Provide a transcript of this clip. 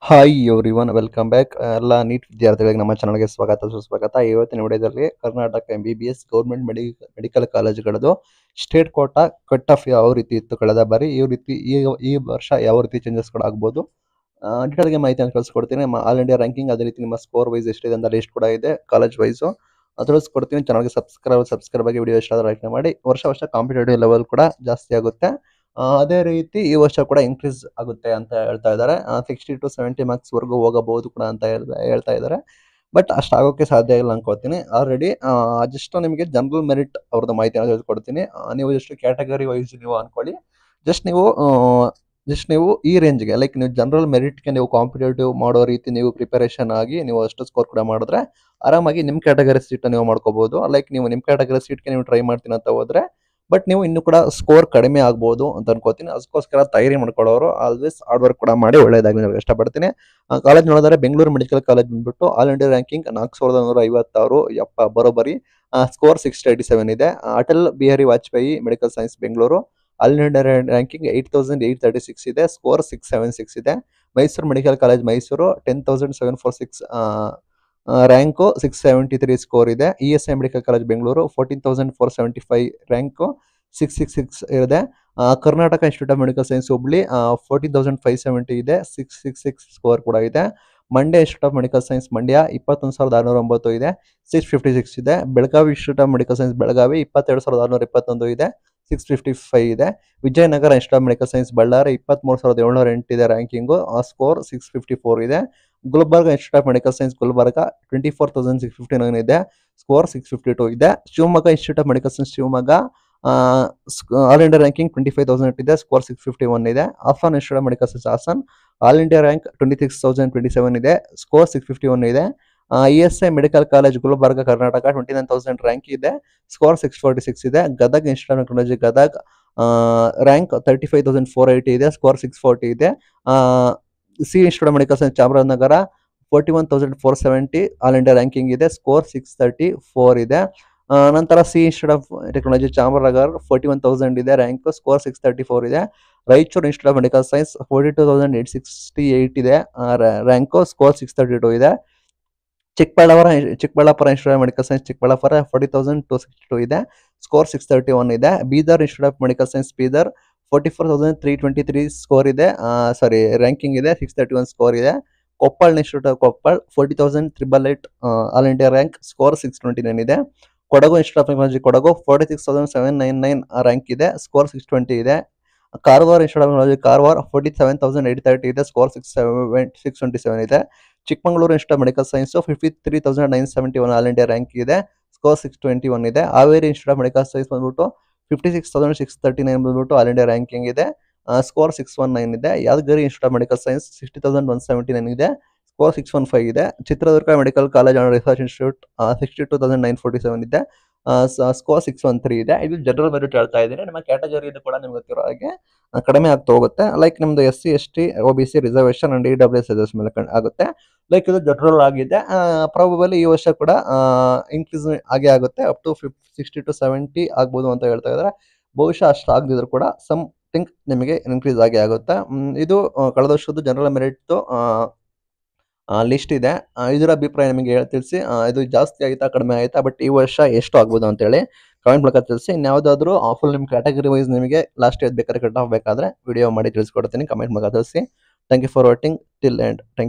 Hi everyone welcome back. ಎಲ್ಲ NEET ವಿದ್ಯಾರ್ಥಿಗಳಿಗೆ ನಮ್ಮ ಚಾನಲ್ಗೆ ಸ್ವಾಗತ ಸುಸ್ವಾಗತ. ಇವತ್ತಿನ ವಿಡಿಯೋದಲ್ಲಿ ಕರ್ನಾಟಕ MBBS ಗೌರ್ಮೆಂಟ್ ಮೆಡಿಕಲ್ ಕಾಲೇಜುಗಳದ್ದು ಸ್ಟೇಟ್ ಕೋಟಾ ಕಟ್ ಆಫ್ ಯಾವ ರೀತಿ ಇತ್ತು ಕಳೆದ ಬಾರಿ, ಈ ವರ್ಷ ಯಾವ ರೀತಿ ಚೇಂಜಸ್ಗಳಾಗ್ಬೋದು, ಡೀಟೇಲ್ಗೆ ಮಾಹಿತಿಯನ್ನು ಕಳಿಸ್ಕೊಡ್ತೀನಿ. ಆಲ್ ಇಂಡಿಯಾ ರ್ಯಾಂಕಿಂಗ್, ಅದೇ ರೀತಿ ನಿಮ್ಮ ಸ್ಕೋರ್ ವೈಸ್ ಎಷ್ಟಿದೆ ಅಂತ ಲಿಸ್ಟ್ ಕೂಡ ಇದೆ ಕಾಲೇಜ್ ವೈಸು, ತಿಳಿಸ್ಕೊಡ್ತೀನಿ. ಚಾನಲ್ಗೆ ಸಬ್ಸ್ಕ್ರೈಬ್ ಆಗಿ ವಿಡಿಯೋ ಇಷ್ಟ ಆದರೆ ಲೈಕ್ ಮಾಡಿ. ವರ್ಷ ವರ್ಷ ಕಾಂಪಿಟೇಟಿವ್ ಲೆವೆಲ್ ಕೂಡ ಜಾಸ್ತಿ ಆಗುತ್ತೆ. ಅದೇ ರೀತಿ ಈ ವರ್ಷ ಕೂಡ ಇನ್ಕ್ರೀಸ್ ಆಗುತ್ತೆ ಅಂತ ಹೇಳ್ತಾ ಇದ್ದಾರೆ. 60 to 70 ಮಾರ್ಕ್ಸ್ ವರೆಗೂ ಹೋಗಬಹುದು ಕೂಡ ಅಂತ ಹೇಳ್ತಾ ಇದ್ದಾರೆ. ಬಟ್ ಅಷ್ಟಾಗೋಕ್ಕೆ ಸಾಧ್ಯ ಇಲ್ಲ ಅನ್ಕೋತೀನಿ. ಆಲ್ರೆಡಿ ಜಸ್ಟ್ ನಿಮಗೆ ಜನರಲ್ ಮೆರಿಟ್ ಅವ್ರದ್ದು ಮಾಹಿತಿಯನ್ನು ತಿಳಿಸ್ಕೊಡ್ತೀನಿ. ನೀವು ಜಸ್ಟ್ ಕ್ಯಾಟಗರಿ ವೈಸ್ ನೀವು ಅನ್ಕೊಳ್ಳಿ. ಜಸ್ಟ್ ನೀವು ಈ ರೇಂಜ್ಗೆ, ಲೈಕ್ ನೀವು ಜನರಲ್ ಮೆರಿಟ್ಗೆ ನೀವು ಕಾಂಪಿಟೇಟಿವ್ ಮಾಡೋ ರೀತಿ ನೀವು ಪ್ರಿಪರೇಷನ್ ಆಗಿ ನೀವು ಅಷ್ಟು ಸ್ಕೋರ್ ಕೂಡ ಮಾಡಿದ್ರೆ ಆರಾಮಾಗಿ ನಿಮ್ಮ ಕ್ಯಾಟಗರಿ ಸೀಟ್ ನೀವು ಮಾಡ್ಕೋಬಹುದು. ಲೈಕ್ ನೀವು ನಿಮ್ಮ ಕ್ಯಾಟಗರಿ ಸೀಟ್ಗೆ ನೀವು ಟ್ರೈ ಮಾಡ್ತೀನಿ ಅಂತ ಹೋದ್ರೆ ಬಟ್ ನೀವು ಇನ್ನೂ ಕೂಡ ಸ್ಕೋರ್ ಕಡಿಮೆ ಆಗ್ಬೋದು ಅಂತ ಅನ್ಕೋತೀನಿ. ಅದಕ್ಕೋಸ್ಕರ ತಯಾರಿ ಮಾಡ್ಕೊಳ್ಳೋರು ಆಲ್ವೇಸ್ ಹಾರ್ಡ್ ವರ್ಕ್ ಕೂಡ ಮಾಡಿ ಒಳ್ಳೇದಾಗಲಿ ನಾನು ಇಷ್ಟಪಡ್ತೀನಿ. ಕಾಲೇಜ್ ನೋಡಿದ್ರೆ ಬೆಂಗಳೂರು ಮೆಡಿಕಲ್ ಕಾಲೇಜ್ ಬಂದ್ಬಿಟ್ಟು ಆಲ್ ಇಂಡಿಯಾ ರ್ಯಾಂಕಿಂಗ್ 4156, ಬರೋಬ್ಬರಿ. ಸ್ಕೋರ್ 687 ಇದೆ. Atal Bihari Vajpayee medical science Bengaluru all India ranking 8836 ಇದೆ. ಸ್ಕೋರ್ 676 ಇದೆ. Mysuru medical college Mysuru 10746 rank 673 score ಇದೆ. ESI medical college Bengaluru 14475 rank 666 ಇದೆ. Karnataka institute of medical science Hubli 14570 ಇದೆ, 666 ಸ್ಕೋರ್ ಕೂಡ ಇದೆ. Mandya institute of medical science Mandya 21609 ಇದೆ, 656 ಇದೆ. Belagavi institute of medical science Belagavi 22621 ಇದೆ, 655 ಇದೆ. Vijayanagara institute of medical science Ballari 23708 ಇದೆ ರ್ಯಾಂಕಿಂಗು, ಸ್ಕೋರ್ 654 ಇದೆ. Gulbarga institute of medical science Gulbarga 24659 ಇದೆ, ಸ್ಕೋರ್ 652 ಇದೆ. Shivamogga institute of medical science Shivamogga all India ranking 25000 ಇದೆ, ಸ್ಕೋರ್ 651 ಇದೆ. Hassan institute of medical science Hassan all India rank 26027 ಇದೆ, ಸ್ಕೋರ್ 651 ಇದೆ. ESI medical college Gulbarga Karnataka 29000 rank ಇದೆ, score 646 ಇದೆ. Gadag institute of technology Gadag rank 35480 ಇದೆ, ಸ್ಕೋರ್ 640 ಇದೆ. C institute of medical science Chamarajanagar 41470 all India ranking ಇದೆ, score 634 ಇದೆ. ನಂತರ C institute of technology Chamarajanagar 41000 ಇದೆ ರ್ಯಾಂಕ್, ಸ್ಕೋರ್ 634 ಇದೆ. Raichur institute of medical science 42868 ಇದೆ ರ್ಯಾಂಕು, ಸ್ಕೋರ್ 632 ಇದೆ. Chikkaballapur institute of medical science Chikkaballapur 40262 ಇದೆ, ಸ್ಕೋರ್ 631 ಇದೆ. Bidar institute of medical science Bidar 44323 score ಇದೆ, ರ್ಯಾಂಕಿಂಗ್ ಇದೆ, 631 ಸ್ಕೋರ್ ಇದೆ. Koppal institute of Koppal 40888 all India rank, score 629 ಇದೆ. Kodagu institute of technology Kodagu 46799 rank ಇದೆ, ಸ್ಕೋರ್ 620 ಇದೆ. Karwar institute of technology Karwar 47830 ಇದೆ, ಸ್ಕೋರ್ 627 ಇದೆ. Chikkamagaluru institute of medical science 53971 all India rank ಇದೆ, ಸ್ಕೋರ್ 621 ಇದೆ. Haveri institute of medical science ಬಂದ್ಬಿಟ್ಟು 56639 ಬಂದ್ಬಿಟ್ಟು ಆಲ್ ಇಂಡಿಯಾ ರ್ಯಾಂಕಿಂಗ್ ಇದೆ, ಸ್ಕೋರ್ 619 ಇದೆ. Yadgir institute of medical science 60179 ಇದೆ, ಸ್ಕೋರ್ 615 ಇದೆ. Chitradurga medical college and research institute 62947 ಇದೆ, ಸ್ಕೋರ್ 613 ಇದೆ. ಇದು ಜನರಲ್ ಮೆರಿಟ್ ಹೇಳ್ತಾ ಇದ್ದೀನಿ. ನಿಮ್ಮ ಕ್ಯಾಟಗರಿ ಇದು ಕೂಡ ನಿಮ್ಗೆ ಗೊತ್ತಿರೋ ಹಾಗೆ ಕಡಿಮೆ ಆಗ್ತಾ ಹೋಗುತ್ತೆ. ಲೈಕ್ ನಿಮ್ದು SC ST OBC reservation and EWS ಮೇಲೆ ಆಗುತ್ತೆ. ಲೈಕ್ ಇದು ಜನರಲ್ ಆಗಿದೆ. ಪ್ರಾಬಬಲಿ ಈ ವರ್ಷ ಕೂಡ ಇನ್ಕ್ರೀಸ್ ಆಗೇ ಆಗುತ್ತೆ, ಅಪ್ ಟು 60 to 70 ಆಗ್ಬೋದು ಅಂತ ಹೇಳ್ತಾ ಇದ್ದಾರೆ. ಬಹುಶಃ ಅಷ್ಟು ಆಗದಿದ್ರು ಕೂಡ ಸಮಥಿಂಗ್ ನಿಮಗೆ ಇನ್ಕ್ರೀಸ್ ಆಗೇ ಆಗುತ್ತೆ. ಇದು ಕಳೆದ ವರ್ಷದ್ದು ಜನರಲ್ ಮೆರಿಟ್ ಲಿಸ್ಟ್ ಇದೆ. ಇದರ ಅಭಿಪ್ರಾಯ ನಿಮಗೆ ತಿಳಿಸಿ. ಇದು ಜಾಸ್ತಿ ಆಯ್ತಾ ಕಡಿಮೆ ಆಯ್ತಾ, ಬಟ್ ಈ ವರ್ಷ ಎಷ್ಟು ಆಗ್ಬೋದು ಅಂತೇಳಿ ಕಮೆಂಟ್ ಮೂಲಕ ತಿಳಿಸಿ. ಇನ್ಯಾವುದಾದ್ರೂ ಫುಲ್ ನಿಮ್ಮ ಕ್ಯಾಟಗರಿ ವೈಸ್ ನಿಮಗೆ ಲಾಸ್ಟ್ ಇಯರ್ ಬೇಕಾದ್ರೆ ಕಟ್ ಆಫ್ ಬೇಕಾದ್ರೆ ವಿಡಿಯೋ ಮಾಡಿ ತಿಳಿಸ್ಕೊಡ್ತೀನಿ, ಕಮೆಂಟ್ ಮೂಲಕ ತಿಳಿಸಿ. Thank you for watching till end. Thank you.